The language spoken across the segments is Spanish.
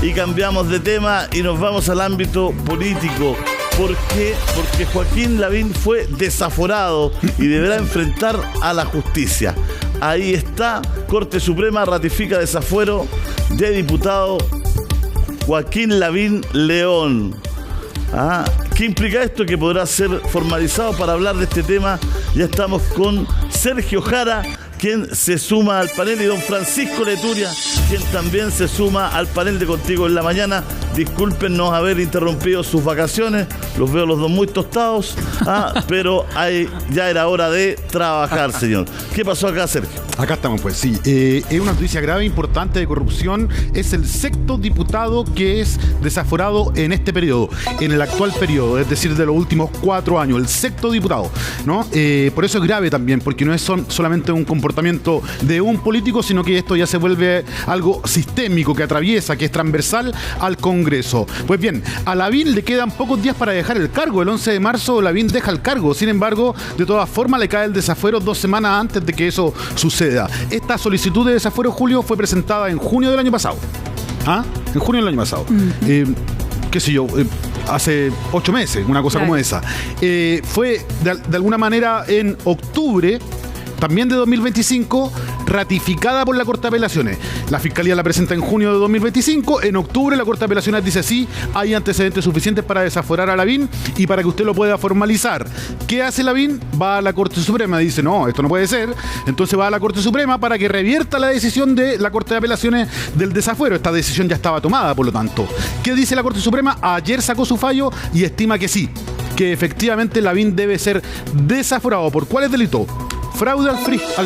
y cambiamos de tema y nos vamos al ámbito político. ¿Por qué? Porque Joaquín Lavín fue desaforado y deberá enfrentar a la justicia. Ahí está, Corte Suprema ratifica desafuero de diputado Joaquín Lavín León. ¿Qué implica esto? Que podrá ser formalizado. Para hablar de este tema ya estamos con Sergio Jara, quien se suma al panel, y don Francisco Leturia, quien también se suma al panel de Contigo en la Mañana. Discúlpenos haber interrumpido sus vacaciones, los veo los dos muy tostados, pero ya era hora de trabajar, señor. ¿Qué pasó acá, Sergio? Acá estamos, pues sí. Es una noticia grave, importante de corrupción. Es el sexto diputado que es desaforado en este periodo, en el actual periodo, es decir, de los últimos 4 años. El sexto diputado, ¿no? Por eso es grave también, porque no es solamente un comportamiento de un político, sino que esto ya se vuelve algo sistémico que atraviesa, que es transversal al Congreso. Pues bien, a Lavín le quedan pocos días para dejar el cargo. El 11 de marzo Lavín deja el cargo. Sin embargo, de todas formas le cae el desafuero 2 semanas antes de que eso suceda. Esta solicitud de desafuero, Julio, fue presentada en junio del año pasado. En junio del año pasado. Qué sé yo, hace 8 meses, una cosa como esa. Fue de alguna manera en octubre también de 2025, ratificada por la Corte de Apelaciones. La Fiscalía la presenta en junio de 2025. En octubre la Corte de Apelaciones dice sí, hay antecedentes suficientes para desaforar a Lavín y para que usted lo pueda formalizar. ¿Qué hace Lavín? Va a la Corte Suprema y dice no, esto no puede ser. Entonces va a la Corte Suprema para que revierta la decisión de la Corte de Apelaciones del desafuero. Esta decisión ya estaba tomada, por lo tanto. ¿Qué dice la Corte Suprema? Ayer sacó su fallo y estima que sí, que efectivamente Lavín debe ser desaforado. ¿Por cuáles delitos? Fraude al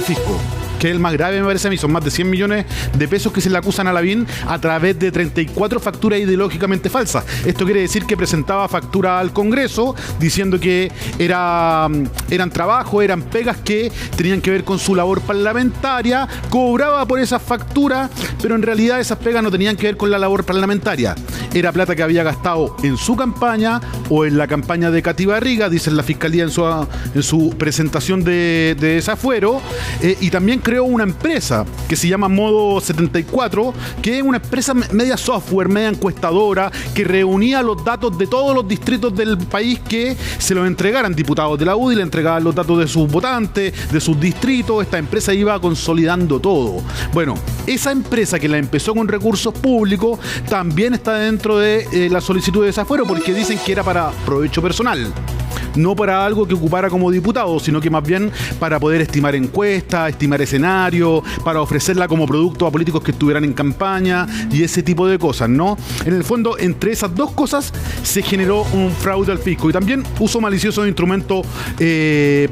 fisco, que es el más grave, me parece a mí. Son más de 100 millones de pesos que se le acusan a Lavín a través de 34 facturas ideológicamente falsas. Esto quiere decir que presentaba factura al Congreso diciendo que eran trabajos, eran pegas que tenían que ver con su labor parlamentaria, cobraba por esas facturas, pero en realidad esas pegas no tenían que ver con la labor parlamentaria. Era plata que había gastado en su campaña o en la campaña de Katy Barriga, dice la Fiscalía en su presentación de desafuero, y también creó una empresa que se llama Modo 74, que es una empresa media software, media encuestadora, que reunía los datos de todos los distritos del país que se los entregaran diputados de la UDI, le entregaban los datos de sus votantes, de sus distritos. Esta empresa iba consolidando todo. Bueno, esa empresa que la empezó con recursos públicos también está dentro de la solicitud de desafuero, porque dicen que era para provecho personal. No para algo que ocupara como diputado, sino que más bien para poder estimar encuestas, estimar escenarios, para ofrecerla como producto a políticos que estuvieran en campaña y ese tipo de cosas, ¿no? En el fondo, entre esas dos cosas se generó un fraude al fisco y también uso malicioso de instrumento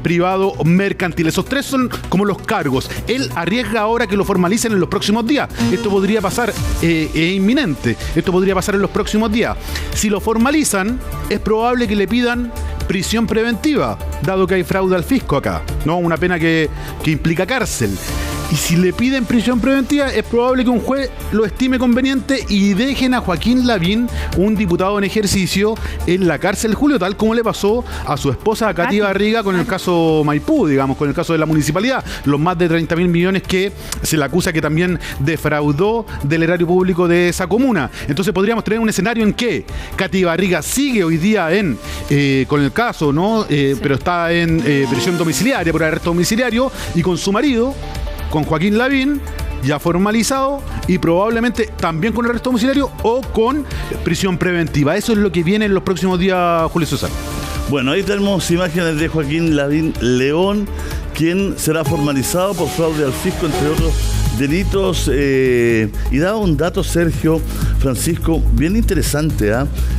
privado mercantil. Esos tres son como los cargos. Él arriesga ahora que lo formalicen en los próximos días. Esto podría pasar, es inminente, esto podría pasar en los próximos días. Si lo formalizan, es probable que le pidan prisión preventiva, dado que hay fraude al fisco acá, ¿no? Una pena que implica cárcel. Y si le piden prisión preventiva, es probable que un juez lo estime conveniente y dejen a Joaquín Lavín, un diputado en ejercicio, en la cárcel, Julio, tal como le pasó a su esposa, a Katy Barriga, con el caso Maipú, digamos, con el caso de la municipalidad, los más de 30.000 millones que se le acusa que también defraudó del erario público de esa comuna. Entonces podríamos tener un escenario en que Katy Barriga sigue hoy día con el caso, ¿no? Sí. Pero está en prisión domiciliaria, por arresto domiciliario, y con su marido, con Joaquín Lavín, ya formalizado y probablemente también con arresto domiciliario o con prisión preventiva. Eso es lo que viene en los próximos días, Julio César. Bueno, ahí tenemos imágenes de Joaquín Lavín León, quien será formalizado por fraude al fisco, entre otros delitos. Y daba un dato, Sergio, Francisco, bien interesante,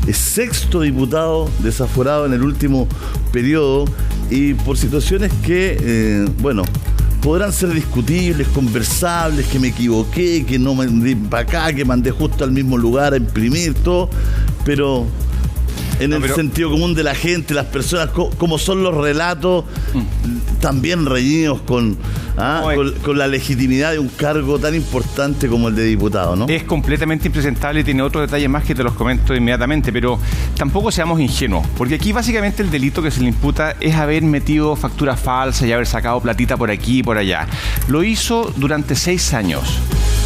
es sexto diputado desaforado en el último periodo y por situaciones que, podrán ser discutibles, conversables, que me equivoqué, que no mandé para acá, que mandé justo al mismo lugar a imprimir, todo, pero en el sentido común de la gente, las personas, como son los relatos, también reñidos con la legitimidad de un cargo tan importante como el de diputado, ¿no? Es completamente impresentable y tiene otros detalles más que te los comento inmediatamente, pero tampoco seamos ingenuos, porque aquí básicamente el delito que se le imputa es haber metido facturas falsas y haber sacado platita por aquí y por allá. Lo hizo durante 6 años.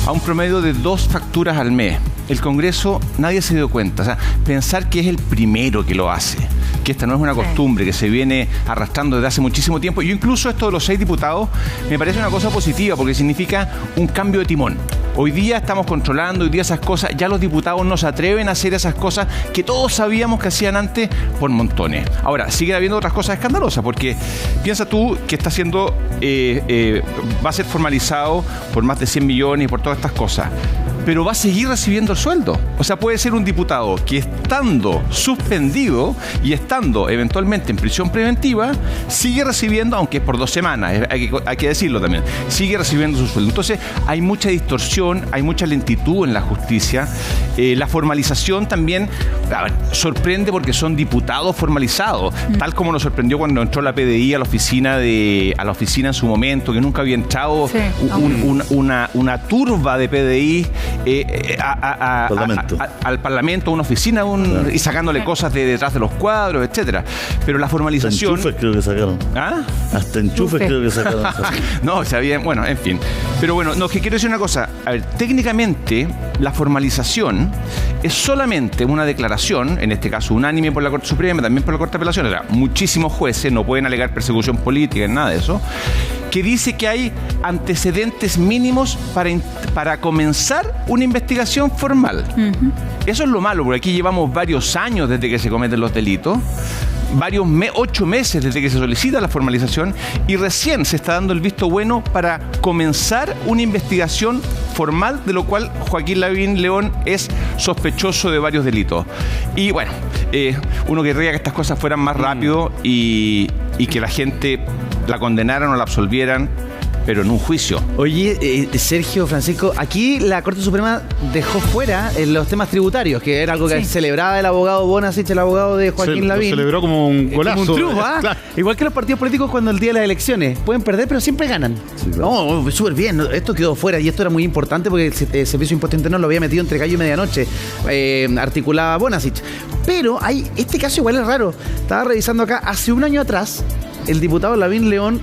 a un promedio de 2 facturas al mes. El Congreso, nadie se dio cuenta. O sea, pensar que es el primero que lo hace, que esta no es una costumbre que se viene arrastrando desde hace muchísimo tiempo. Yo incluso esto de los 6 diputados me parece una cosa positiva porque significa un cambio de timón. Hoy día estamos controlando, hoy día esas cosas, ya los diputados no se atreven a hacer esas cosas que todos sabíamos que hacían antes por montones. Ahora, siguen habiendo otras cosas escandalosas porque piensa tú que está siendo, va a ser formalizado por más de 100 millones y por todas estas cosas. Pero va a seguir recibiendo el sueldo. O sea, puede ser un diputado que estando suspendido y estando eventualmente en prisión preventiva, sigue recibiendo, aunque es por 2 semanas, hay que decirlo también, sigue recibiendo su sueldo. Entonces, hay mucha distorsión, hay mucha lentitud en la justicia. La formalización también sorprende porque son diputados formalizados, tal como nos sorprendió cuando entró la PDI a la oficina en su momento, que nunca había entrado una turba de PDI al Parlamento, a una oficina, y sacándole cosas de detrás de los cuadros, etcétera. Pero la formalización... Hasta enchufes creo que sacaron. ¿Ah? Hasta enchufes creo que sacaron. No, sabían, bueno, en fin. Pero bueno, no, que quiero decir una cosa. A ver, técnicamente, la formalización es solamente una declaración, en este caso unánime por la Corte Suprema, también por la Corte de Apelaciones. O sea, muchísimos jueces no pueden alegar persecución política, nada de eso, que dice que hay antecedentes mínimos para comenzar una investigación formal. Eso es lo malo, porque aquí llevamos varios años desde que se cometen los delitos, 8 meses desde que se solicita la formalización, y recién se está dando el visto bueno para comenzar una investigación formal, de lo cual Joaquín Lavín León es sospechoso de varios delitos. Y bueno, uno querría que estas cosas fueran más rápido y que la gente la condenaran o la absolvieran, pero en un juicio. Oye, Sergio, Francisco, aquí la Corte Suprema dejó fuera los temas tributarios, que era algo que celebraba el abogado Bonasich, el abogado de Joaquín Lavín. Lo celebró como un golazo. Como un triunfo, ¿ah? Claro. Igual que los partidos políticos cuando el día de las elecciones pueden perder, pero siempre ganan. Sí, claro. No, súper bien. Esto quedó fuera y esto era muy importante porque el Servicio de Impuesto Interno lo había metido entre gallo y medianoche. Articulaba Bonasich. Pero este caso igual es raro. Estaba revisando acá, hace un año atrás, el diputado Lavín León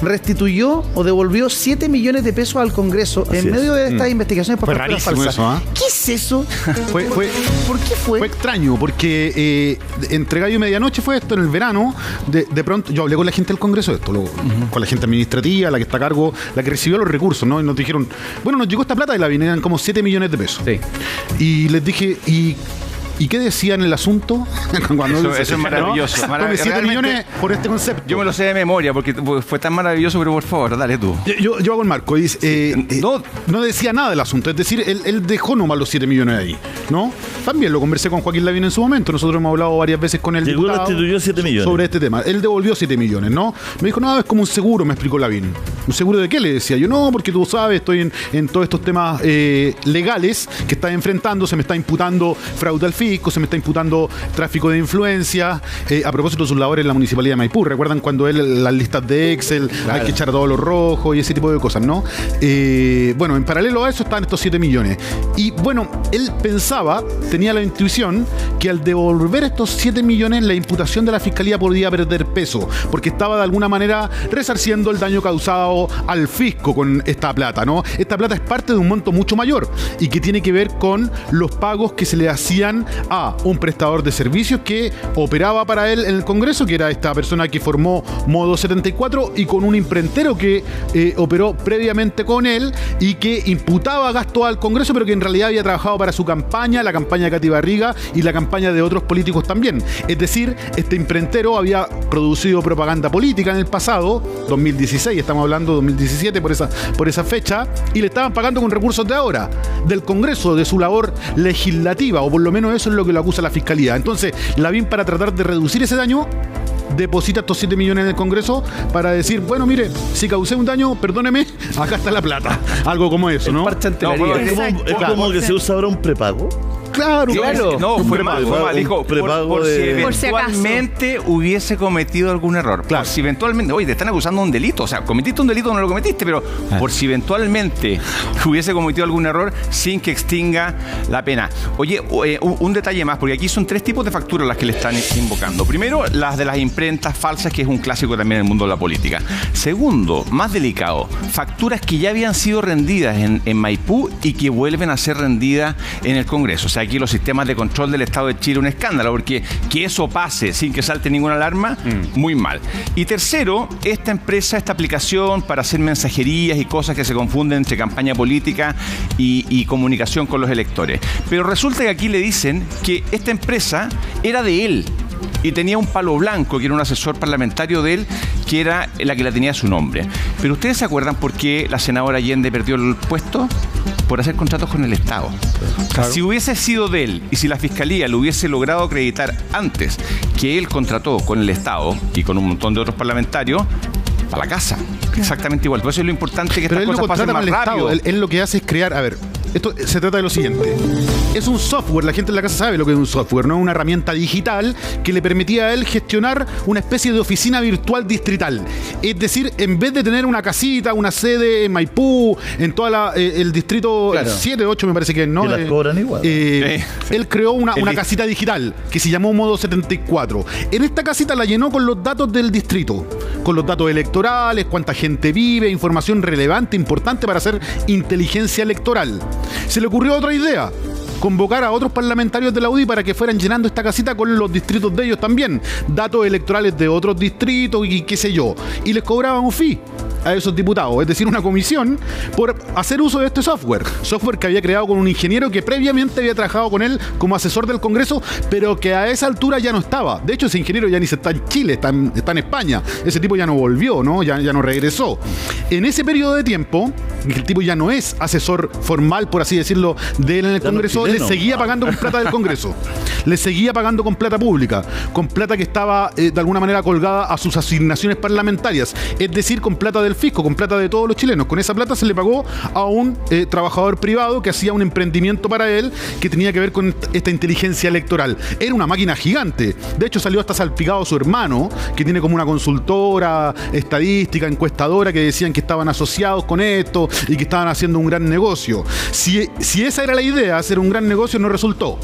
restituyó o devolvió 7 millones de pesos al Congreso en medio de estas investigaciones por facturas falsas. Eso, ¿eh? ¿Qué es eso? ¿Por qué fue? Fue extraño, porque entre gallo y medianoche fue esto en el verano. De pronto, yo hablé con la gente del Congreso de esto, con la gente administrativa, la que está a cargo, la que recibió los recursos, ¿no? Y nos dijeron, bueno, nos llegó esta plata de Lavín, eran como 7 millones de pesos. Sí. Y les dije, ¿y qué decían en el asunto? Eso es maravilloso. ¿No? 7 millones por este concepto. Yo me lo sé de memoria porque fue tan maravilloso, pero por favor, dale tú. Yo hago el marco. No decía nada del asunto. Es decir, él dejó nomás los 7 millones ahí, ¿no? También lo conversé con Joaquín Lavín en su momento. Nosotros hemos hablado varias veces con él restituyó 7 millones sobre este tema. Él devolvió 7 millones, ¿no? Me dijo, no, es como un seguro, me explicó Lavín. ¿Un seguro de qué? Le decía yo, no, porque tú sabes, estoy en todos estos temas legales que está enfrentando. Se me está imputando fraude al fisco, se me está imputando tráfico de influencia. A propósito de sus labores en la Municipalidad de Maipú, ¿recuerdan cuando él las listas de Excel, claro, hay que echar a todos los rojos y ese tipo de cosas, ¿no? Bueno, en paralelo a eso están estos 7 millones. Y bueno, él tenía la intuición que al devolver estos 7 millones la imputación de la Fiscalía podía perder peso, porque estaba de alguna manera resarciendo el daño causado al fisco con esta plata, ¿no? Esta plata es parte de un monto mucho mayor y que tiene que ver con los pagos que se le hacían a un prestador de servicios que operaba para él en el Congreso, que era esta persona que formó Modo 74, y con un imprentero que operó previamente con él y que imputaba gastos al Congreso, pero que en realidad había trabajado para su campaña, la campaña de Katy Barriga y la campaña de otros políticos también. Es decir, este imprentero había producido propaganda política en el pasado, 2016, estamos hablando de 2017 por esa fecha, y le estaban pagando con recursos de ahora, del Congreso, de su labor legislativa, o por lo menos eso es lo que lo acusa la Fiscalía. Entonces, Lavín, para tratar de reducir ese daño, deposita estos 7 millones en el Congreso para decir, bueno, mire, si causé un daño, perdóneme, acá está la plata. Algo como eso, ¿no? Es como que se usa ahora un prepago. Claro. No, fue mal. Dijo, prepago por si de- Por si acaso. eventualmente hubiese cometido algún error. Claro. Por si eventualmente, oye, te están acusando de un delito. O sea, cometiste un delito o no lo cometiste, pero por si eventualmente hubiese cometido algún error sin que extinga la pena. Oye, un detalle más, porque aquí son 3 tipos de facturas las que le están invocando. Primero, las de las imprentas falsas, que es un clásico también en el mundo de la política. Segundo, más delicado, facturas que ya habían sido rendidas en Maipú y que vuelven a ser rendidas en el Congreso. O sea, aquí los sistemas de control del Estado de Chile un escándalo, porque que eso pase sin que salte ninguna alarma, muy mal. Y tercero, esta empresa, esta aplicación para hacer mensajerías y cosas que se confunden entre campaña política y comunicación con los electores. Pero resulta que aquí le dicen que esta empresa era de él y tenía un palo blanco, que era un asesor parlamentario de él, que era la que la tenía a su nombre. Pero ¿ustedes se acuerdan por qué la senadora Allende perdió el puesto? Por hacer contratos con el Estado. Claro. Si hubiese sido de él y si la Fiscalía lo hubiese logrado acreditar antes que él contrató con el Estado y con un montón de otros parlamentarios, para la casa. Exactamente igual. Por eso es lo importante que Pero estas él lo cosas pasen contrata más con el rápido. Estado. Él lo que hace es crear, a ver, esto se trata de lo siguiente. Es un software, la gente en la casa sabe lo que es un software, ¿no? Una herramienta digital que le permitía a él gestionar una especie de oficina virtual distrital. Es decir, en vez de tener una casita, una sede en Maipú, en toda el distrito 7, 8 me parece que es, ¿no? Que las cobran igual. Él creó una casita digital que se llamó Modo 74. En esta casita la llenó con los datos del distrito, con los datos electorales, cuánta gente vive, información relevante, importante para hacer inteligencia electoral. Se le ocurrió otra idea: convocar a otros parlamentarios de la UDI para que fueran llenando esta casita con los distritos de ellos también, datos electorales de otros distritos y qué sé yo, y les cobraban un fee a esos diputados, es decir, una comisión por hacer uso de este software que había creado con un ingeniero que previamente había trabajado con él como asesor del Congreso, pero que a esa altura ya no estaba. De hecho, ese ingeniero ya ni está en Chile, está en España. Ese tipo ya no volvió, ¿no? Ya no regresó. En ese periodo de tiempo, en que el tipo ya no es asesor formal, por así decirlo, de él en el Congreso, le seguía pagando con plata del Congreso. Le seguía pagando con plata pública, con plata que estaba de alguna manera colgada a sus asignaciones parlamentarias, es decir, con plata del fisco, con plata de todos los chilenos. Con esa plata se le pagó a un trabajador privado que hacía un emprendimiento para él que tenía que ver con esta inteligencia electoral. Era una máquina gigante. De hecho, salió hasta salpicado su hermano, que tiene como una consultora estadística, encuestadora, que decían que estaban asociados con esto y que estaban haciendo un gran negocio. Si esa era la idea, hacer un gran negocio, no resultó.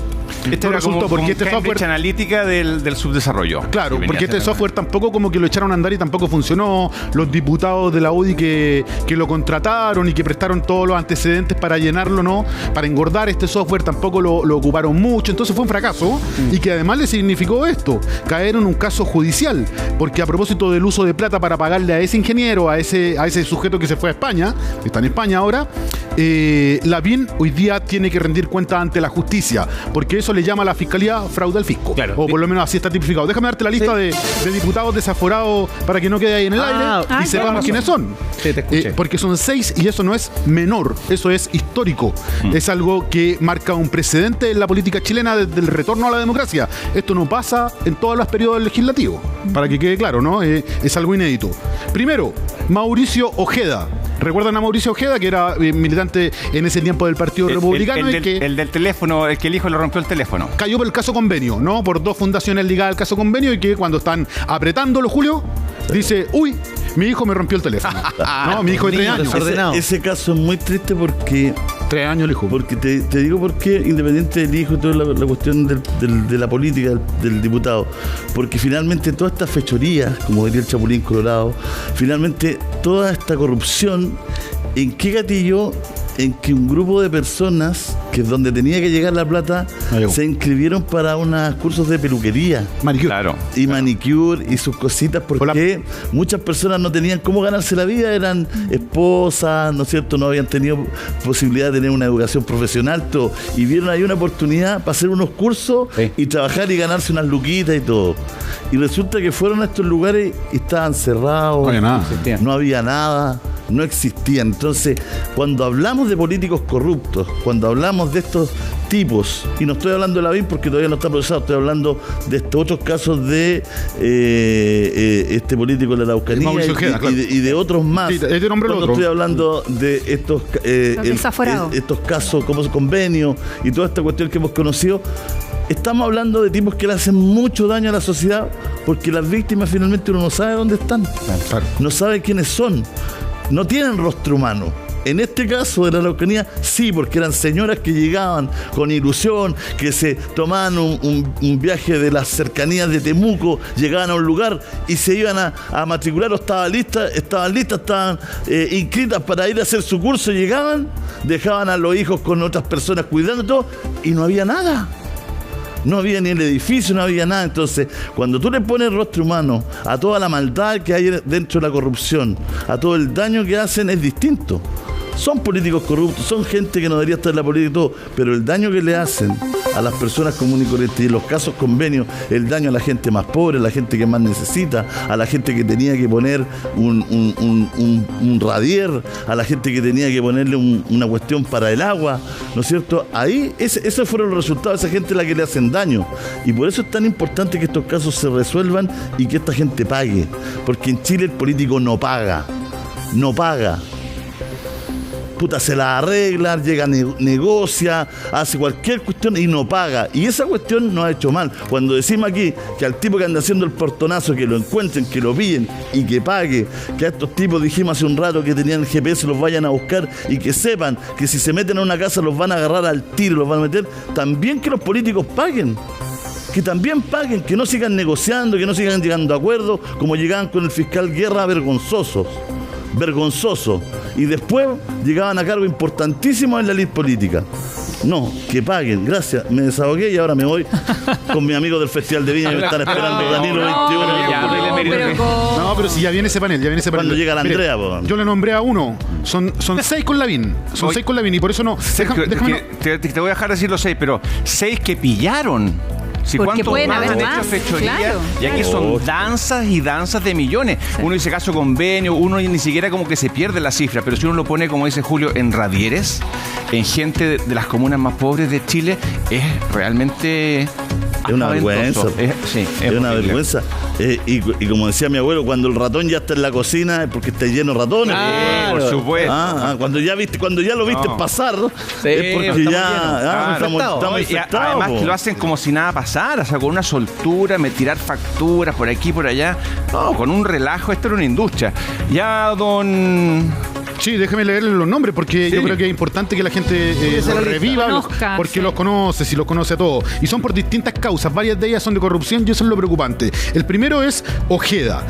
Este no era resultó como porque este Cambridge software... Analítica del subdesarrollo. Claro, porque este software tampoco como que lo echaron a andar y tampoco funcionó. Los diputados de la UDI que lo contrataron y que prestaron todos los antecedentes para llenarlo, ¿no? Para engordar este software, tampoco lo ocuparon mucho. Entonces fue un fracaso y que además le significó esto, caer en un caso judicial. Porque a propósito del uso de plata para pagarle a ese ingeniero, a ese sujeto que se fue a España, está en España ahora, la BIN hoy día tiene que rendir cuenta ante la justicia, porque eso le llama a la Fiscalía fraude al fisco. Claro. O por lo menos así está tipificado. Déjame darte la lista de diputados desaforados para que no quede ahí en el aire y sepamos quiénes son. Sí, te escuché. Porque son 6 y eso no es menor, eso es histórico. Es algo que marca un precedente en la política chilena desde el retorno a la democracia. Esto no pasa en todos los periodos legislativos, para que quede claro, ¿no? Es algo inédito. Primero, Mauricio Ojeda. ¿Recuerdan a Mauricio Ojeda, que era militante en ese tiempo del Partido Republicano? El del teléfono, el que el hijo le rompió el teléfono. Cayó por el caso Convenio, ¿no? Por 2 fundaciones ligadas al caso Convenio, y que cuando están apretándolo, Julio, dice: uy, mi hijo me rompió el teléfono. No, mi hijo de 3 años. Ese caso es muy triste porque... 3 años el hijo. Porque te digo por qué, independiente del hijo y toda la cuestión de la política del diputado, porque finalmente toda esta fechoría, como diría el Chapulín Colorado, finalmente toda esta corrupción, ¿en qué gatilló? En que un grupo de personas, que es donde tenía que llegar la plata, se inscribieron para unos cursos de peluquería. Manicure. Claro. Y manicure y sus cositas, porque muchas personas no tenían cómo ganarse la vida, eran esposas, ¿no es cierto? No habían tenido posibilidad de tener una educación profesional, todo, y vieron ahí una oportunidad para hacer unos cursos y trabajar y ganarse unas luquitas y todo. Y resulta que fueron a estos lugares y estaban cerrados, no había nada. No había nada, no existían. Entonces, cuando hablamos de políticos corruptos, cuando hablamos de estos tipos, y no estoy hablando de Lavín porque todavía no está procesado, estoy hablando de estos otros casos de este político de la Araucanía y de otros más. Sí, este nombre cuando estoy hablando de estos casos como convenio y toda esta cuestión que hemos conocido, estamos hablando de tipos que le hacen mucho daño a la sociedad, porque las víctimas finalmente uno no sabe dónde están, no sabe quiénes son, no tienen rostro humano. En este caso de la Araucanía, sí, porque eran señoras que llegaban con ilusión, que se tomaban un viaje de las cercanías de Temuco, llegaban a un lugar y se iban a matricular o estaban inscritas para ir a hacer su curso, llegaban, dejaban a los hijos con otras personas cuidando todo y no había nada. No había ni el edificio, no había nada. Entonces, cuando tú le pones rostro humano a toda la maldad que hay dentro de la corrupción, a todo el daño que hacen, es distinto. Son políticos corruptos, son gente que no debería estar en la política y todo, pero el daño que le hacen a las personas comunes y corrientes, y en los casos convenios, el daño a la gente más pobre, a la gente que más necesita, a la gente que tenía que poner un radier, a la gente que tenía que ponerle una cuestión para el agua, ¿no es cierto? Ahí, esos fueron los resultados de esa gente a la que le hacen daño. Y por eso es tan importante que estos casos se resuelvan y que esta gente pague. Porque en Chile el político no paga. Puta, se la arregla, llega, negocia, hace cualquier cuestión y no paga. Y esa cuestión nos ha hecho mal. Cuando decimos aquí que al tipo que anda haciendo el portonazo, que lo encuentren, que lo pillen y que pague, que a estos tipos dijimos hace un rato que tenían el GPS, los vayan a buscar y que sepan que si se meten a una casa los van a agarrar al tiro, los van a meter, también que los políticos paguen. Que también paguen, que no sigan negociando, que no sigan llegando a acuerdos, como llegaban con el fiscal Guerra, vergonzoso. Y después llegaban a cargo importantísimos en la ley política. No, que paguen, gracias, me desahogué y ahora me voy con mis amigos del Festival de Viña que me están esperando Danilo 21. No, pero si ya viene ese panel, Cuando llega la Andrea, yo le nombré a uno, son 6 con Lavín, y por eso no. Déjame, te voy a dejar decir los 6, pero 6 que pillaron. Si porque pueden haber han más, hecho fechorías, claro. Y aquí son danzas y danzas de millones. Sí. Uno dice caso convenio, uno ni siquiera como que se pierde la cifra, pero si uno lo pone, como dice Julio, en radieres, en gente de las comunas más pobres de Chile, es realmente... Es una vergüenza. Es una vergüenza. Y como decía mi abuelo, cuando el ratón ya está en la cocina es porque está lleno de ratones. Por supuesto. Cuando ya lo viste pasar, es porque ya estamos infectados. Además que lo hacen como si nada pasara, o sea, con una soltura, tirar facturas por aquí, por allá. No, con un relajo, esto era una industria. Ya, don... Sí, déjeme leerle los nombres porque yo creo que es importante que la gente los reviva, porque los conoce, si los conoce a todos. Y son por distintas causas, varias de ellas son de corrupción y eso es lo preocupante. El primero es Ojeda.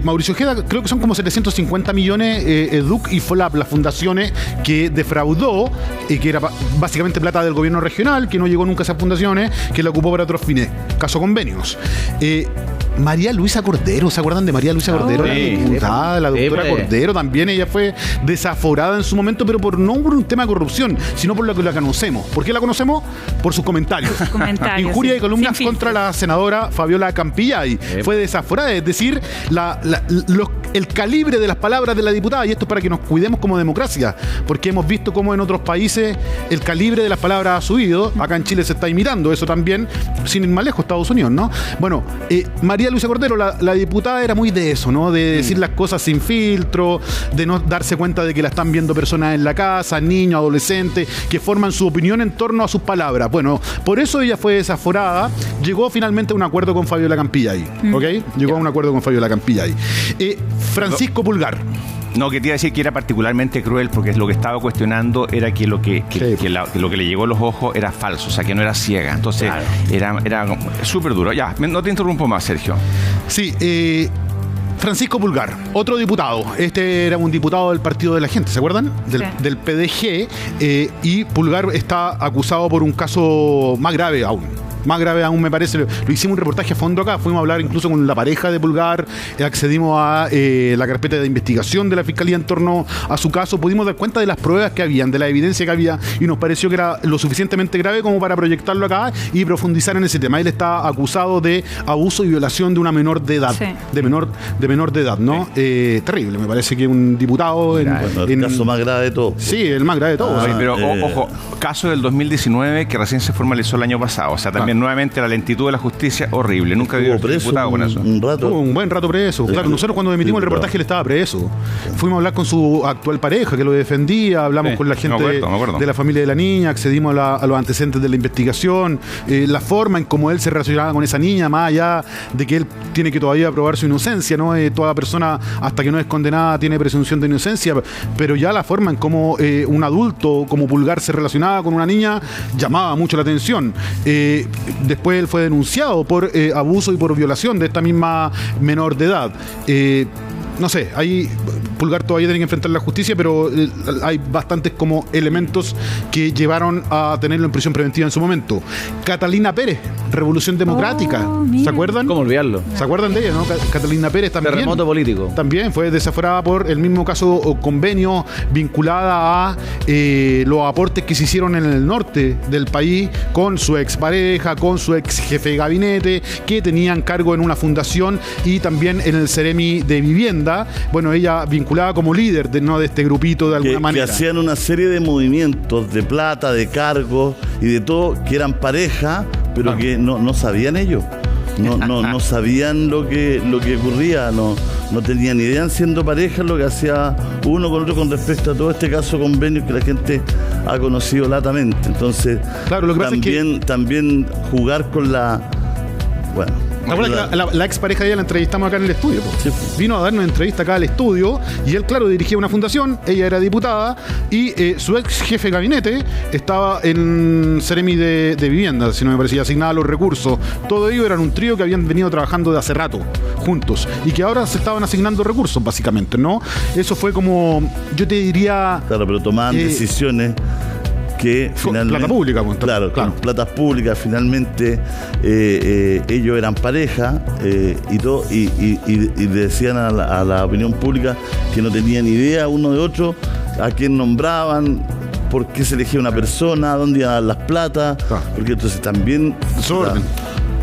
Mauricio Ojeda, creo que son como 750 millones EDUC y FOLAP, las fundaciones que defraudó, que era básicamente plata del gobierno regional, que no llegó nunca a esas fundaciones, que la ocupó para otros fines, caso convenios. María Luisa Cordero, ¿se acuerdan de María Luisa Cordero? La diputada, la doctora Cordero, también ella fue desaforada en su momento, pero no por un tema de corrupción, sino por lo que la conocemos. ¿Por qué la conocemos? Por sus comentarios. Injuria y columnas contra la senadora Fabiola Campillay. Fue desaforada, es decir, el calibre de las palabras de la diputada, y esto es para que nos cuidemos como democracia, porque hemos visto cómo en otros países el calibre de las palabras ha subido. Acá en Chile se está imitando eso también, sin ir más lejos, Estados Unidos, ¿no? Bueno, María Luisa Cordero, la diputada, era muy de eso, ¿no? De decir las cosas sin filtro, de no darse cuenta de que la están viendo personas en la casa, niños, adolescentes, que forman su opinión en torno a sus palabras. Bueno, por eso ella fue desaforada. Llegó finalmente a un acuerdo con Fabiola Campillay, ¿ok? Llegó a un acuerdo con Fabiola Campillay. Francisco Pulgar. No, que te iba a decir que era particularmente cruel, porque lo que estaba cuestionando era que lo que le llegó a los ojos era falso, o sea, que no era ciega. Entonces, claro, era súper duro. Ya, no te interrumpo más, Sergio. Sí, Francisco Pulgar, otro diputado. Este era un diputado del Partido de la Gente, ¿se acuerdan? Del PDG. Y Pulgar está acusado por un caso más grave aún. Más grave aún me parece, lo hicimos un reportaje a fondo acá, fuimos a hablar incluso con la pareja de Pulgar, accedimos a la carpeta de investigación de la Fiscalía en torno a su caso, pudimos dar cuenta de las pruebas que habían, de la evidencia que había, y nos pareció que era lo suficientemente grave como para proyectarlo acá y profundizar en ese tema. Él está acusado de abuso y violación de una menor de edad, de menor de edad, ¿no? Terrible, me parece que un diputado el caso más grave de todo. Sí, el más grave de todos. Pero ojo, caso del 2019 que recién se formalizó el año pasado, o sea, también nuevamente la lentitud de la justicia, horrible. Nunca había visto diputado con eso. Tuvo un buen rato preso. Claro, nosotros cuando emitimos el reportaje él estaba preso. Fuimos a hablar con su actual pareja que lo defendía, hablamos con la gente de la familia de la niña, accedimos a los antecedentes de la investigación, la forma en cómo él se relacionaba con esa niña, más allá de que él tiene que todavía probar su inocencia, ¿no? Toda persona hasta que no es condenada tiene presunción de inocencia, pero ya la forma en cómo un adulto como Pulgar se relacionaba con una niña llamaba mucho la atención. Después él fue denunciado por abuso y por violación de esta misma menor de edad. No sé, ahí Pulgar todavía tiene que enfrentar la justicia, pero hay bastantes como elementos que llevaron a tenerlo en prisión preventiva en su momento. Catalina Pérez, Revolución Democrática, ¿se acuerdan? ¿Cómo olvidarlo? ¿Se acuerdan de ella, no? Catalina Pérez también. Terremoto político. También fue desaforada por el mismo caso o convenio vinculada a los aportes que se hicieron en el norte del país con su expareja, con su ex jefe de gabinete, que tenían cargo en una fundación y también en el Ceremi de Vivienda. Bueno, ella vinculada como líder de este grupito de alguna manera. Que hacían una serie de movimientos de plata, de cargos y de todo, que eran pareja, pero que no sabían ellos. No sabían lo que ocurría, no tenían idea siendo pareja lo que hacía uno con otro con respecto a todo este caso convenio que la gente ha conocido latamente. Entonces, claro, lo que pasa es que también jugar con la... Bueno, la expareja de ella la entrevistamos acá en el estudio. Sí. Vino a darnos entrevista acá al estudio y él, claro, dirigía una fundación, ella era diputada y su ex jefe de gabinete estaba en Ceremi de Vivienda, si no me parecía, asignada los recursos. Todo ello eran un trío que habían venido trabajando de hace rato juntos y que ahora se estaban asignando recursos, básicamente, ¿no? Eso fue como, yo te diría... Claro, pero tomaban decisiones que finalmente... Plata pública, pues, claro. Platas públicas, finalmente ellos eran pareja y todo, y decían a la opinión pública que no tenían idea uno de otro, a quién nombraban, por qué se elegía una persona, dónde iban las platas, porque entonces también...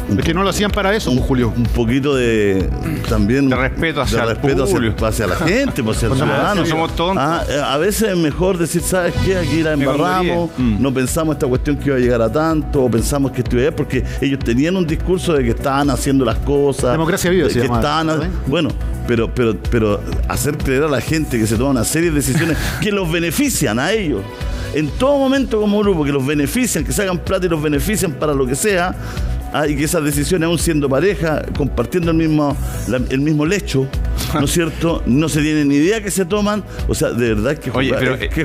Es que no lo hacían para eso, Julio. Un poquito de respeto hacia la gente, hacia el ciudadano. Somos tontos. A veces es mejor decir, ¿sabes qué? Aquí la embarramos, no pensamos esta cuestión que iba a llegar a tanto, o pensamos que esto iba a ir, porque ellos tenían un discurso de que estaban haciendo las cosas. Democracia viva, se llama. Bueno, pero hacer creer a la gente que se toman una serie de decisiones que los benefician a ellos. En todo momento como grupo, que los benefician, que sacan plata y los benefician para lo que sea. Y que esas decisiones, aún siendo pareja, compartiendo el mismo lecho, ¿no es cierto? No se tienen ni idea que se toman. O sea, de verdad que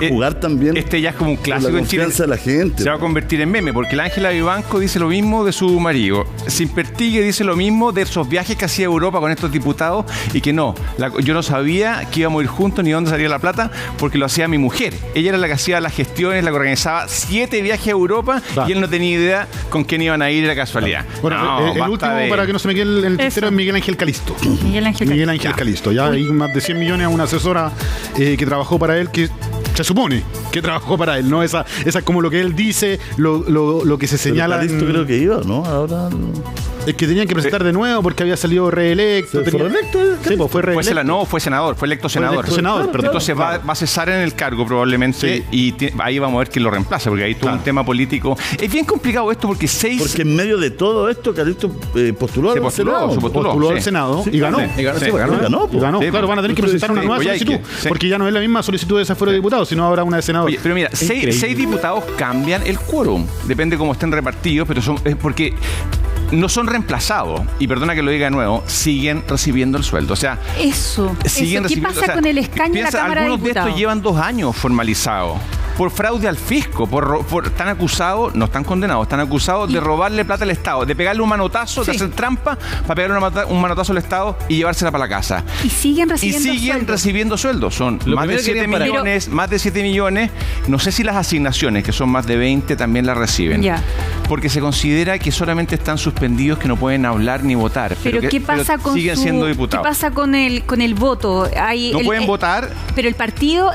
jugar también. Este ya es como un clásico en Chile. De la gente. Se va a convertir en meme, porque la Ángela Vivanco dice lo mismo de su marido. Simpertigue dice lo mismo de esos viajes que hacía a Europa con estos diputados y que yo no sabía que íbamos a ir juntos ni dónde salía la plata, porque lo hacía mi mujer. Ella era la que hacía las gestiones, la que organizaba 7 viajes a Europa y él no tenía idea con quién iban a ir, era casualidad. Bueno, el último, para que no se me quede el tintero, es Miguel Ángel Calisto. Miguel Ángel Calisto. Ya hay más de 100 millones a una asesora que trabajó para él, que se supone que trabajó para él, ¿no? Esa es como lo que él dice, lo que se señala. Calisto creo que iba, ¿no? Ahora... Es que tenían que presentar de nuevo porque había salido reelecto. ¿Fue reelecto? Sí, pues fue reelecto. Fue senador, fue electo senador. Entonces va a cesar en el cargo probablemente y ahí vamos a ver quién lo reemplaza, porque ahí tuvo un tema político. Es bien complicado esto porque Porque en medio de todo esto, Calisto postuló al Senado y ganó. Ganó. Claro, van a tener que presentar una nueva solicitud, porque ya no es la misma solicitud de desafuero de diputados, sino ahora una de senador. Pero mira, 6 diputados cambian el quórum. Depende cómo estén repartidos, pero es porque... no son reemplazados, y perdona que lo diga de nuevo, siguen recibiendo el sueldo. O sea, ¿Qué pasa con el escaño de la Cámara de Diputados? Algunos de estos llevan 2 años formalizados por fraude al fisco, están acusados, no están condenados, están acusados de robarle plata al Estado, de pegarle un manotazo, de hacer trampa para pegarle un manotazo al Estado y llevársela para la casa. Y siguen recibiendo sueldos. Son más de 7 millones, no sé si las asignaciones, que son más de 20, también las reciben. porque se considera que solamente están suspendidos, que no pueden hablar ni votar. Pero ¿qué pasa con siguen siendo diputados? ¿Qué pasa con el voto? No pueden votar. Pero el partido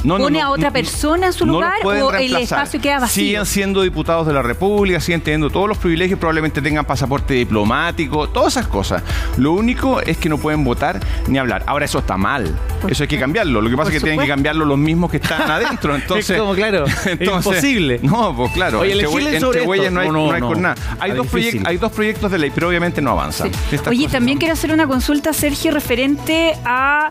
pone a otra persona en su lugar, o el espacio queda vacío. Siguen siendo diputados de la República, siguen teniendo todos los privilegios, probablemente tengan pasaporte diplomático, todas esas cosas. Lo único es que no pueden votar ni hablar. Ahora, eso está mal. Eso hay que cambiarlo. Lo que pasa es que tienen que cambiarlo los mismos que están adentro. Entonces, es como, claro, es imposible. No, pues claro. Oye, entre güeyes no hay con nada. Hay dos proyectos de ley, pero obviamente no avanzan. Sí. Oye, también quiero hacer una consulta, Sergio, referente a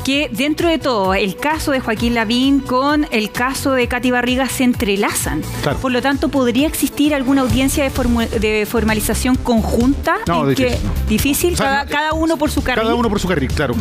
que dentro de todo, el caso de Joaquín Lavín con el caso de Katy Barriga se entrelazan. Claro. Por lo tanto, ¿podría existir alguna audiencia de formalización conjunta? No, difícil. O sea, cada uno por su carril. Cada uno por su carril, claro.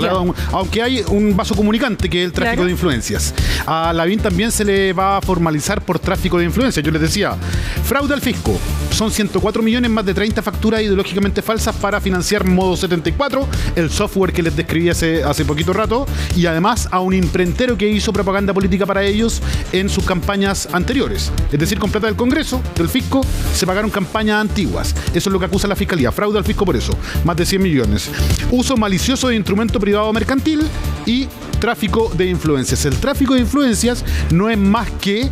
Aunque hay un vaso comunicante, que es el tráfico de influencias. A Lavín también se le va a formalizar por tráfico de influencias. Yo les decía, fraude al fisco. Son 104 millones, más de 30 facturas ideológicamente falsas para financiar Modo 74, el software que les describí hace poquito rato, y además a un imprentero que hizo propaganda política para ellos en sus campañas anteriores. Es decir, con plata del Congreso, del fisco, se pagaron campañas antiguas. Eso es lo que acusa la Fiscalía. Fraude al fisco por eso. Más de 100 millones. Uso malicioso de instrumento privado mercantil y tráfico de influencias. El tráfico de influencias no es más que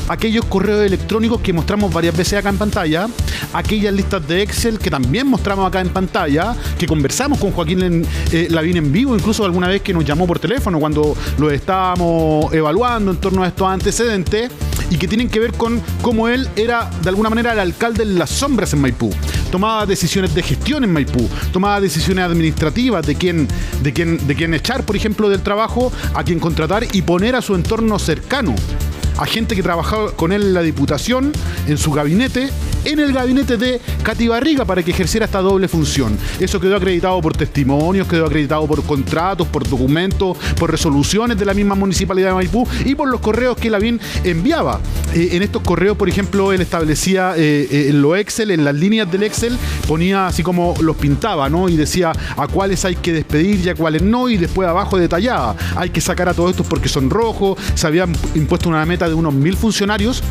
aquellos correos electrónicos que mostramos varias veces acá en pantalla, aquellas listas de Excel que también mostramos acá en pantalla, que conversamos con Joaquín Lavín en vivo, incluso alguna vez que nos llamó por teléfono cuando lo estábamos evaluando en torno a estos antecedentes, y que tienen que ver con cómo él era de alguna manera el alcalde en las sombras en Maipú. Tomaba decisiones de gestión en Maipú, tomaba decisiones administrativas de quién echar, por ejemplo, del trabajo, a quién contratar y poner a su entorno cercano. A gente que trabajaba con él en la Diputación, en su gabinete, en el gabinete de Katy Barriga, para que ejerciera esta doble función. Eso quedó acreditado por testimonios, quedó acreditado por contratos, por documentos, por resoluciones de la misma Municipalidad de Maipú y por los correos que Lavín enviaba. En estos correos, por ejemplo, él establecía en los Excel, en las líneas del Excel, ponía así como los pintaba, ¿no? Y decía a cuáles hay que despedir y a cuáles no, y después abajo detallaba. Hay que sacar a todos estos porque son rojos. Se habían impuesto una meta de unos 1.000 funcionarios,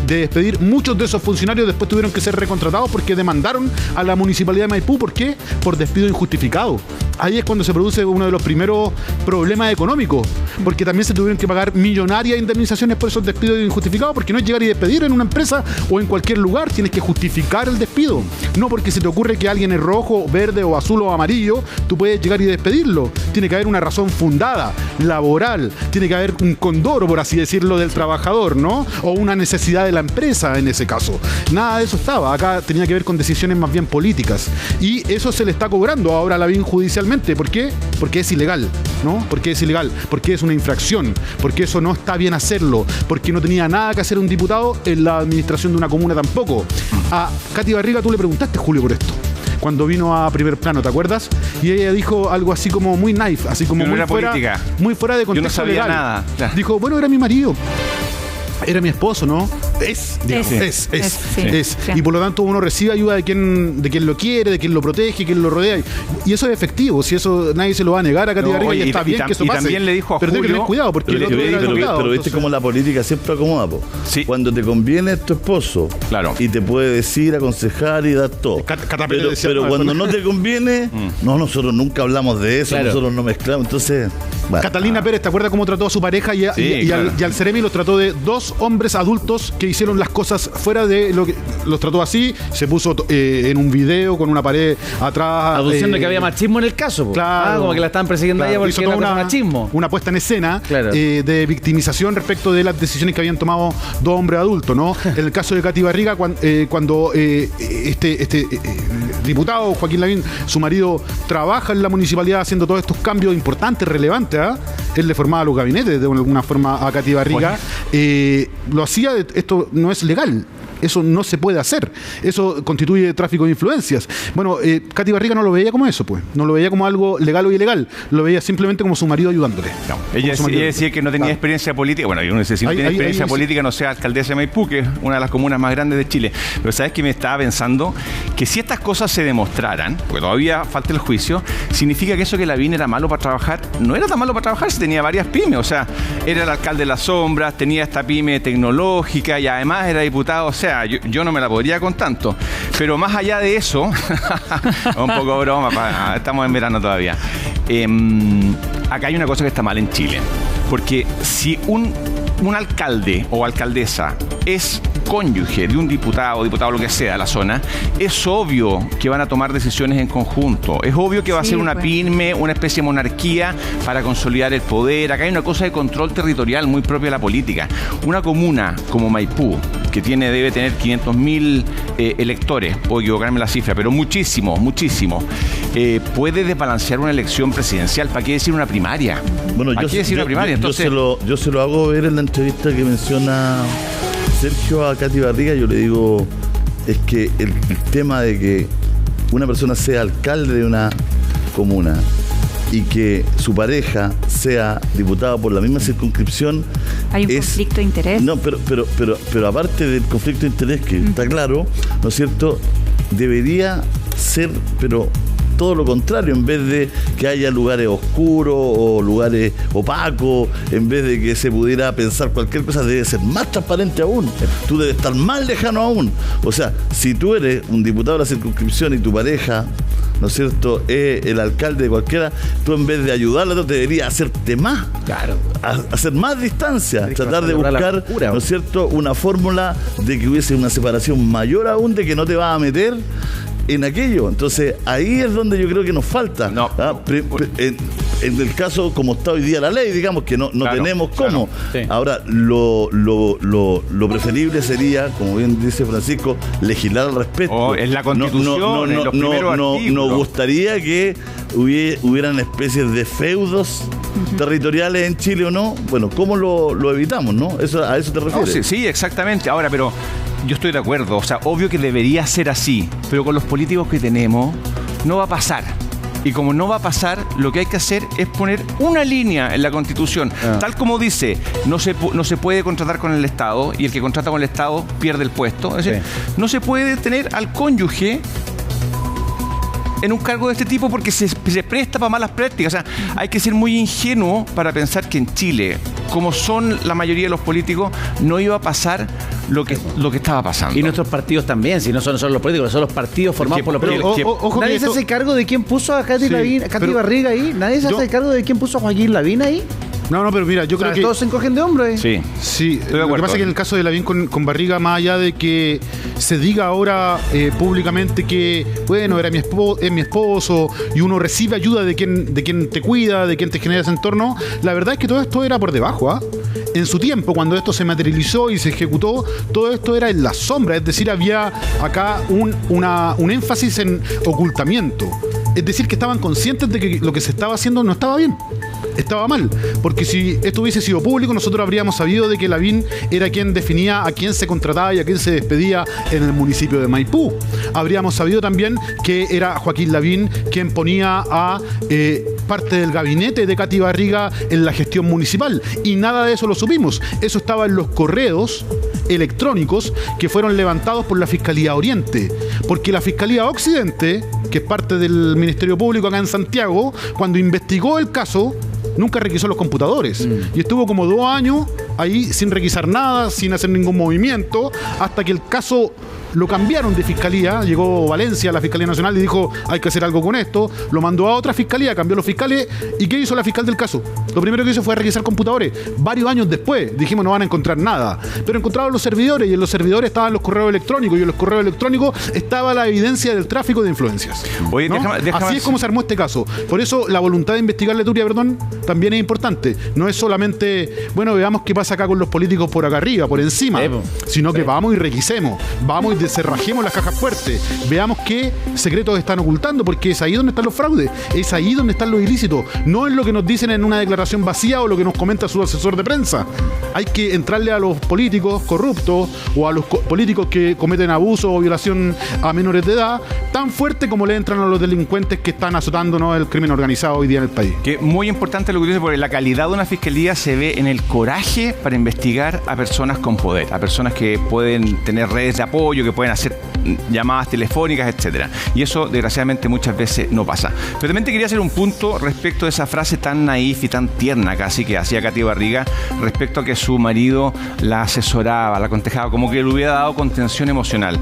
de despedir. Muchos de esos funcionarios después tuvieron que ser recontratados porque demandaron a la Municipalidad de Maipú. ¿Por qué? Por despido injustificado. Ahí es cuando se produce uno de los primeros problemas económicos, porque también se tuvieron que pagar millonarias indemnizaciones por esos despidos injustificados, porque no es llegar y despedir en una empresa o en cualquier lugar, tienes que justificar el despido. No porque se te ocurre que alguien es rojo, verde o azul o amarillo, tú puedes llegar y despedirlo. Tiene que haber una razón fundada, laboral, tiene que haber un condoro, por así decirlo, del trabajador, ¿no? O una necesidad de la empresa en ese caso. Nada de eso estaba. Acá tenía que ver con decisiones más bien políticas. Y eso se le está cobrando ahora a Lavín judicialmente. ¿Por qué? Porque es ilegal, ¿no? Porque es ilegal, porque es una infracción, porque eso no está bien hacerlo, porque no tenía nada que hacer un diputado en la administración de una comuna tampoco. A Katy Barriga tú le preguntaste, Julio, por esto, cuando vino a Primer Plano, ¿te acuerdas? Y ella dijo algo así como muy naif, así como muy fuera de contexto. Yo no sabía legal. Nada. Claro. Dijo, bueno, era mi marido. Era mi esposo, ¿no? Es. Y por lo tanto uno recibe ayuda de quien lo quiere, de quien lo protege, quien lo rodea. Y eso es efectivo. Si eso nadie se lo va a negar a Katy Barriga, y está bien que eso pase. También le dijo a Julio, pero hay que tener cuidado porque pero viste cómo la política siempre acomoda, po. Sí. Cuando te conviene es tu esposo. Claro. Y te puede decir, aconsejar y dar todo. Pero cuando no te conviene, nosotros nunca hablamos de eso, nosotros no mezclamos. Entonces, bueno. Catalina Pérez, ¿te acuerdas cómo trató a su pareja y al Ceremi los trató de dos hombres adultos que hicieron las cosas fuera de lo que los trató así? Se puso en un video con una pared atrás, aduciendo que había machismo en el caso, claro, como que la estaban persiguiendo a ella porque era machismo. Una puesta en escena de victimización respecto de las decisiones que habían tomado dos hombres adultos, ¿no? En el caso de Katy Barriga, cuando diputado Joaquín Lavín, su marido, trabaja en la municipalidad haciendo todos estos cambios importantes, relevantes, él le formaba los gabinetes de alguna forma a Katy Barriga. Lo hacía, esto no es legal. Eso no se puede hacer. Eso constituye tráfico de influencias. Bueno, Katy Barriga no lo veía como eso, pues. No lo veía como algo legal o ilegal. Lo veía simplemente como su marido ayudándole. No. Ella decía que no tenía experiencia política. Bueno, yo no sé si no tiene experiencia política, no sea alcaldesa de Maipú, que es una de las comunas más grandes de Chile. Pero ¿sabes qué? Me estaba pensando que si estas cosas se demostraran, porque todavía falta el juicio, significa que eso que Lavín era malo para trabajar, no era tan malo para trabajar, si tenía varias pymes. O sea, era el alcalde de las sombras, tenía esta pyme tecnológica y además era diputado. O sea, sea, yo no me la podría con tanto. Pero más allá de eso, un poco broma, estamos en verano todavía. Acá hay una cosa que está mal en Chile. Porque si un alcalde o alcaldesa es cónyuge de un diputado lo que sea de la zona, es obvio que van a tomar decisiones en conjunto. Es obvio que va a ser una pyme, una especie de monarquía para consolidar el poder. Acá hay una cosa de control territorial muy propia de la política. Una comuna como Maipú, que debe tener 500.000 electores, puedo equivocarme en la cifra, pero muchísimo, puede desbalancear una elección presidencial. ¿Para qué decir una primaria? Bueno, ¿Para qué decir una primaria? Entonces, yo se lo hago ver en la entrevista que menciona Sergio a Katy Barriga. Yo le digo, es que el tema de que una persona sea alcalde de una comuna y que su pareja sea diputada por la misma circunscripción, hay un conflicto de interés. No, pero aparte del conflicto de interés, que está claro, ¿no es cierto?, debería ser, pero todo lo contrario, en vez de que haya lugares oscuros o lugares opacos, en vez de que se pudiera pensar cualquier cosa, debe ser más transparente aún. Tú debes estar más lejano aún. O sea, si tú eres un diputado de la circunscripción y tu pareja, ¿no es cierto?, es el alcalde de cualquiera, tú en vez de ayudarle, tú deberías hacerte más. Claro. Hacer más distancia, tratar de buscar, ¿no es cierto?, una fórmula de que hubiese una separación mayor aún, de que no te vas a meter en aquello. Entonces ahí es donde yo creo que nos falta. En el caso como está hoy día la ley, digamos que no tenemos cómo. Sí. Ahora lo preferible sería, como bien dice Francisco, legislar al respecto. Es la Constitución, en los primeros artículos. Nos gustaría que hubieran especies de feudos territoriales en Chile o no. Bueno, ¿cómo lo evitamos, no? ¿A eso te refieres? Sí, exactamente. Ahora, pero yo estoy de acuerdo. O sea, obvio que debería ser así, pero con los políticos que tenemos no va a pasar. Y como no va a pasar, lo que hay que hacer es poner una línea en la Constitución. Tal como dice, no se puede contratar con el Estado, y el que contrata con el Estado pierde el puesto. Es decir, no se puede tener al cónyuge en un cargo de este tipo porque se presta para malas prácticas. O sea, hay que ser muy ingenuo para pensar que en Chile, como son la mayoría de los políticos, no iba a pasar lo que estaba pasando. Y nuestros partidos también, si no son solo los políticos, son los partidos formados por los políticos. ¿Nadie se hace cargo de quién puso a Katy Barriga ahí? ¿Nadie se hace cargo de quién puso a Joaquín Lavín ahí? No, pero mira, yo creo que todos se encogen de hombro. Sí, lo que pasa es que en el caso de Lavín con Barriga, más allá de que se diga ahora públicamente que, bueno, es mi esposo, y uno recibe ayuda de quien te cuida, de quien te genera ese entorno, la verdad es que todo esto era por debajo. En su tiempo, cuando esto se materializó y se ejecutó, todo esto era en la sombra, es decir, había acá un énfasis en ocultamiento. Es decir, que estaban conscientes de que lo que se estaba haciendo no estaba bien, estaba mal. Porque si esto hubiese sido público, nosotros habríamos sabido de que Lavín era quien definía a quién se contrataba y a quién se despedía en el municipio de Maipú. Habríamos sabido también que era Joaquín Lavín quien ponía a parte del gabinete de Katy Barriga en la gestión municipal. Y nada de eso lo supimos. Eso estaba en los correos electrónicos que fueron levantados por la Fiscalía Oriente. Porque la Fiscalía Occidente, que es parte del Ministerio Público acá en Santiago, cuando investigó el caso, nunca requisó los computadores. Y estuvo como 2 años ahí sin requisar nada, sin hacer ningún movimiento, hasta que el caso lo cambiaron de fiscalía. Llegó Valencia a la Fiscalía Nacional y dijo, hay que hacer algo con esto. Lo mandó a otra fiscalía, cambió los fiscales. ¿Y qué hizo la fiscal del caso? Lo primero que hizo fue requisar computadores. Varios años después dijimos, no van a encontrar nada. Pero encontraron los servidores, y en los servidores estaban los correos electrónicos, y en los correos electrónicos estaba la evidencia del tráfico de influencias. Oye, ¿no? Así es como se armó este caso. Por eso la voluntad de investigar la Turia, también es importante. No es solamente, bueno, veamos qué pasa acá con los políticos por acá arriba, por encima, sino que vamos y requisemos, vamos y cerrajemos las cajas fuertes, veamos qué secretos están ocultando, porque es ahí donde están los fraudes, es ahí donde están los ilícitos, no es lo que nos dicen en una declaración vacía o lo que nos comenta su asesor de prensa. Hay que entrarle a los políticos corruptos o a los políticos que cometen abuso o violación a menores de edad tan fuerte como le entran a los delincuentes que están azotándonos el crimen organizado hoy día en el país. Que muy importante lo que dice, porque la calidad de una fiscalía se ve en el coraje para investigar a personas con poder, a personas que pueden tener redes de apoyo, que pueden hacer llamadas telefónicas, etcétera. Y eso, desgraciadamente, muchas veces no pasa. Pero también te quería hacer un punto respecto de esa frase tan naif y tan tierna casi que hacía Katy Barriga respecto a que su marido la asesoraba, la aconsejaba, como que le hubiera dado contención emocional.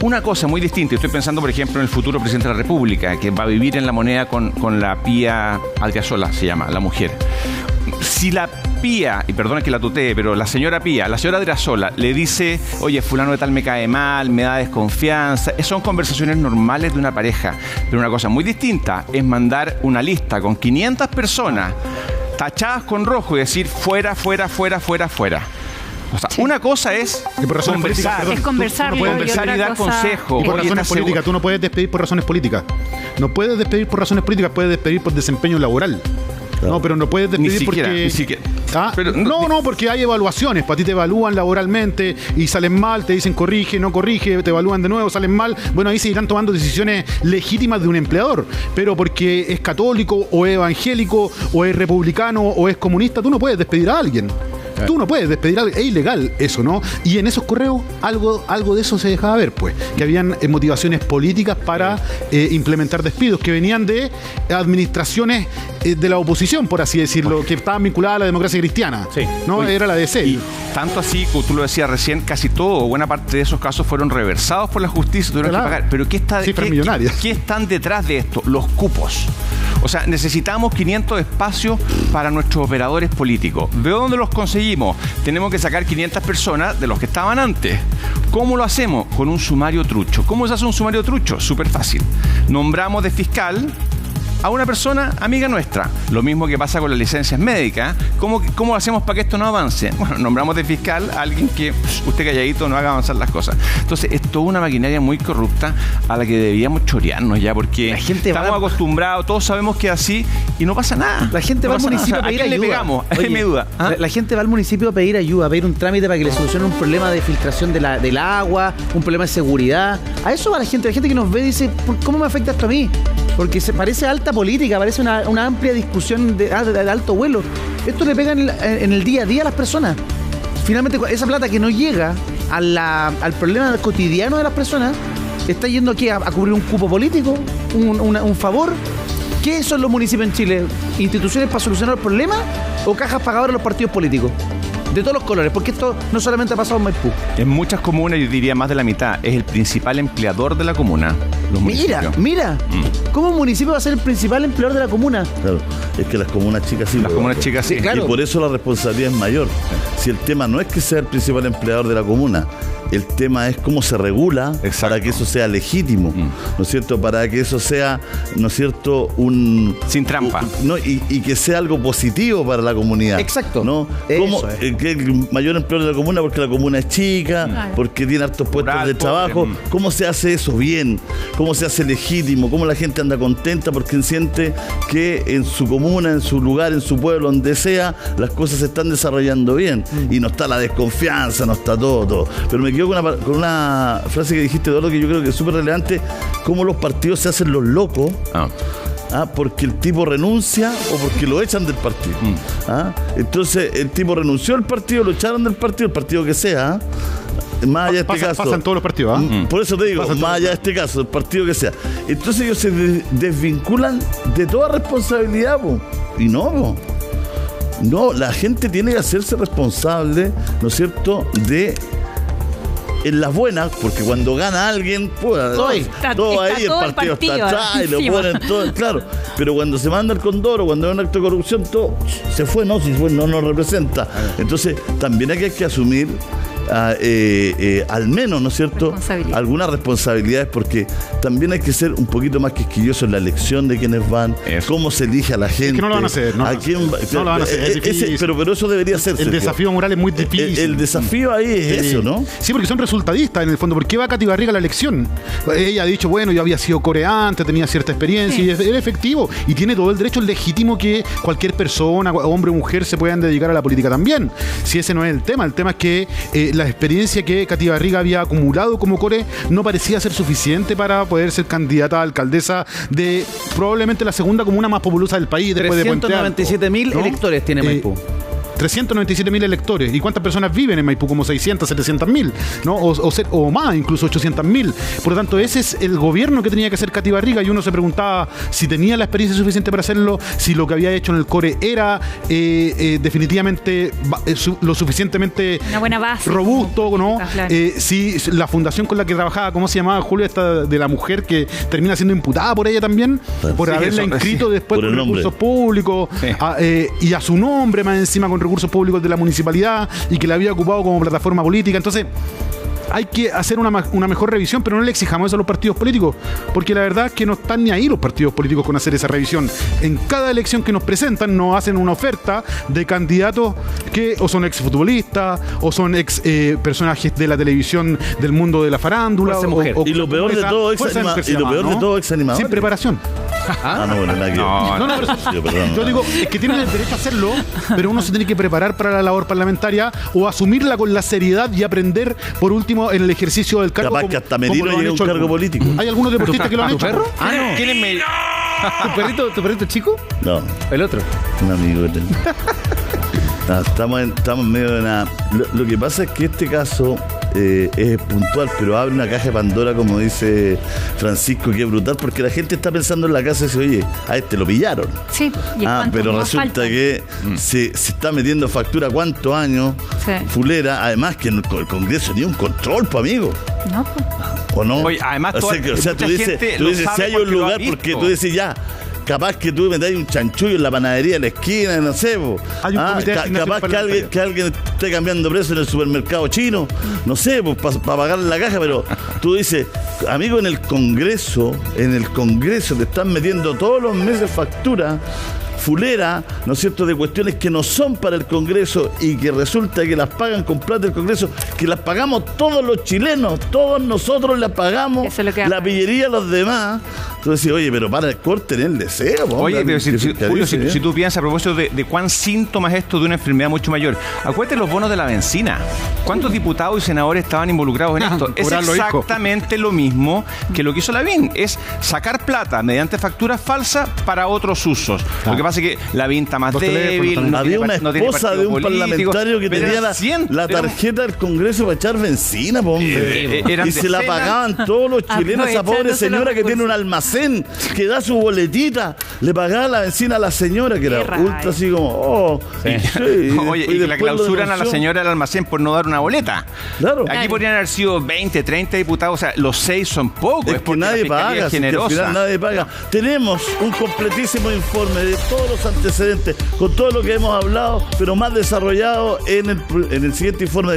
Una cosa muy distinta, estoy pensando por ejemplo en el futuro presidente de la República, que va a vivir en La Moneda con la Pía Alcasola, se llama, la mujer. Si la Pía, y perdona que la tutee, pero la señora Pía, la señora Alcasola, le dice, oye, fulano de tal me cae mal, me da desconfianza, son conversaciones normales de una pareja. Pero una cosa muy distinta es mandar una lista con 500 personas tachadas con rojo y decir fuera, fuera, fuera, fuera, fuera. O sea, una cosa es conversar, y dar consejos. Por razones políticas, tú no puedes despedir por razones políticas. No puedes despedir por razones políticas, puedes despedir por desempeño laboral. Claro. No, pero no puedes despedir ni siquiera. ¿Ah? Pero, no, porque hay evaluaciones. Para ti te evalúan laboralmente y salen mal, te dicen corrige, no corrige, te evalúan de nuevo, salen mal. Bueno, ahí se irán tomando decisiones legítimas de un empleador. Pero porque es católico, o es evangélico, o es republicano, o es comunista, tú no puedes despedir a alguien. Tú no puedes despedir a alguien, es ilegal eso, ¿no? Y en esos correos algo de eso se dejaba ver, pues, que habían motivaciones políticas para implementar despidos que venían de administraciones de la oposición, por así decirlo, que estaban vinculadas a la democracia cristiana, ¿no? Era la DC. Y tanto así, como tú lo decías recién, casi todo, o buena parte de esos casos fueron reversados por la justicia, tuvieron que pagar. Pero ¿qué están detrás de esto? Los cupos. O sea, necesitamos 500 espacios para nuestros operadores políticos. ¿De dónde los conseguimos? Tenemos que sacar 500 personas de los que estaban antes. ¿Cómo lo hacemos? Con un sumario trucho. ¿Cómo se hace un sumario trucho? Súper fácil. Nombramos de fiscal a una persona amiga nuestra. Lo mismo que pasa con las licencias médicas. ¿Cómo hacemos para que esto no avance? Bueno, nombramos de fiscal a alguien que usted calladito no haga avanzar las cosas. Entonces, es toda una maquinaria muy corrupta a la que debíamos chorearnos ya, porque estamos acostumbrados, todos sabemos que es así y no pasa nada. La gente va al municipio a pedir ayuda. ¿A quién le pegamos? Oye, me duda. ¿Ah? La gente va al municipio a pedir ayuda, a pedir un trámite para que le solucione un problema de filtración del agua, un problema de seguridad. A eso va la gente que nos ve y dice, ¿cómo me afecta esto a mí? Porque se parece alta política, parece una amplia discusión de alto vuelo. Esto le pega en el día a día a las personas. Finalmente, esa plata que no llega al problema cotidiano de las personas, está yendo aquí a cubrir un cupo político, un favor. ¿Qué son los municipios en Chile? ¿Instituciones para solucionar los problemas o cajas pagadoras de los partidos políticos? De todos los colores, porque esto no solamente ha pasado en Maipú. En muchas comunas, yo diría más de la mitad, es el principal empleador de la comuna. Mira, ¿cómo un municipio va a ser el principal empleador de la comuna? Claro, es que las comunas chicas sí. Las comunas chicas sí. Claro. Y por eso la responsabilidad es mayor. Si el tema no es que sea el principal empleador de la comuna, el tema es cómo se regula. Exacto. Para que eso sea legítimo, ¿no es cierto? Para que eso sea, ¿no es cierto? Sin trampa. Y que sea algo positivo para la comunidad. Exacto. ¿No? Que el mayor empleador de la comuna porque la comuna es chica, porque tiene hartos puestos de trabajo. ¿Cómo se hace eso bien? ¿Cómo se hace legítimo? ¿Cómo la gente anda contenta porque siente que en su comuna, en su lugar, en su pueblo, donde sea, las cosas se están desarrollando bien? Y no está la desconfianza, no está todo. Pero me quedo con una frase que dijiste, Eduardo, que yo creo que es súper relevante: cómo los partidos se hacen los locos. Porque el tipo renuncia o porque lo echan del partido. Entonces el tipo renunció al partido, lo echaron del partido, el partido que sea. Más allá de este caso. Pasan todos los partidos. Por eso te digo, más allá de este caso, el partido que sea. Entonces ellos se desvinculan de toda responsabilidad, y no, la gente tiene que hacerse responsable, ¿no es cierto?, de en las buenas, porque cuando gana alguien, pues todo ahí, el partido está atrás y lo ponen todo, claro. Pero cuando se manda el condoro, cuando hay un acto de corrupción, todo se fue, no nos representa. Entonces, también hay que asumir al menos, ¿no es cierto?, algunas responsabilidades, porque también hay que ser un poquito más quisquilloso en la elección de quienes van, cómo se elige a la gente. Es que no lo van a hacer, no lo van a hacer. Pero eso debería hacerse. El desafío moral es muy difícil. El desafío ahí es eso, ¿no? Sí, porque son resultadistas en el fondo. ¿Por qué va Katy Barriga a la elección? Ella ha dicho, bueno, yo había sido coreante, tenía cierta experiencia, y era efectivo, y tiene todo el derecho legítimo que cualquier persona, hombre o mujer, se puedan dedicar a la política también. Si ese no es el tema es que la experiencia que Katy Barriga había acumulado como core no parecía ser suficiente para poder ser candidata a alcaldesa de probablemente la segunda comuna más populosa del país. 397.000 electores tiene Maipú. 397.000 electores. ¿Y cuántas personas viven en Maipú? Como 600, 700.000, ¿no? O más, incluso 800.000. Por lo tanto, ese es el gobierno que tenía que hacer Katy Barriga, y uno se preguntaba si tenía la experiencia suficiente para hacerlo, si lo que había hecho en el CORE era definitivamente lo suficientemente una buena base, robusto, ¿no? Claro. Si la fundación con la que trabajaba, ¿cómo se llamaba, Julio? Esta de la mujer que termina siendo imputada por ella también, por haberla inscrito después con recursos públicos, y a su nombre más encima con recursos públicos de la municipalidad, y que la había ocupado como plataforma política. Entonces hay que hacer una mejor revisión, pero no le exijamos eso a los partidos políticos, porque la verdad es que no están ni ahí los partidos políticos con hacer esa revisión. En cada elección que nos presentan nos hacen una oferta de candidatos que o son exfutbolistas o son personajes de la televisión del mundo de la farándula, y lo peor de todo ex animador. Sin preparación. Yo digo, es que tienen el derecho a hacerlo, pero uno se tiene que preparar para la labor parlamentaria o asumirla con la seriedad y aprender, por último, en el ejercicio del cargo. Capaz que hasta Medina llega un cargo político. Hay algunos deportistas que lo han hecho. ¿Tu perro? No. ¿Quién es ¿Tu perrito chico? No. El otro. Un amigo. No, estamos en medio de nada. Lo que pasa es que este caso es puntual, pero abre una caja de Pandora, como dice Francisco, que es brutal, porque la gente está pensando en la casa y dice, oye, a este lo pillaron. Sí. Pero resulta que se está metiendo factura cuántos años, fulera, además que en el Congreso ni un control, pues, amigo. No, pues. ¿O no? Oye, además, tú dices, si hay un lugar, porque tú dices ya, capaz que tú metáis un chanchullo en la panadería de la esquina, no sé, capaz que alguien esté cambiando precio en el supermercado chino, no sé, pues para pagarle la caja, pero tú dices, amigo, en el Congreso te están metiendo todos los meses factura fulera, ¿no es cierto?, de cuestiones que no son para el Congreso y que resulta que las pagan con plata del Congreso, que las pagamos todos los chilenos, todos nosotros las pagamos, la pillería los demás. Entonces, oye, pero para el corte en el deseo. Oye, pero Julio, si tú piensas a propósito de cuán síntoma es esto de una enfermedad mucho mayor, acuérdate los bonos de la benzina. ¿Cuántos diputados y senadores estaban involucrados en esto? Es exactamente lo mismo que lo que hizo Lavín, es sacar plata mediante facturas falsas para otros usos. Lo que pasa es que Lavín está más débil. Había una esposa de un parlamentario que tenía la tarjeta del Congreso para echar benzina, y se la pagaban todos los chilenos. Esa pobre señora que tiene un almacén, que da su boletita, le pagaba la benzina a la señora, que era ultra así como, oye, y que la clausuran a la señora del almacén por no dar una boleta. Claro. Aquí podrían haber sido 20, 30 diputados, o sea, los 6 son pocos. Es porque nadie paga, al final nadie paga. Tenemos un completísimo informe de todos los antecedentes, con todo lo que hemos hablado, pero más desarrollado en el siguiente informe de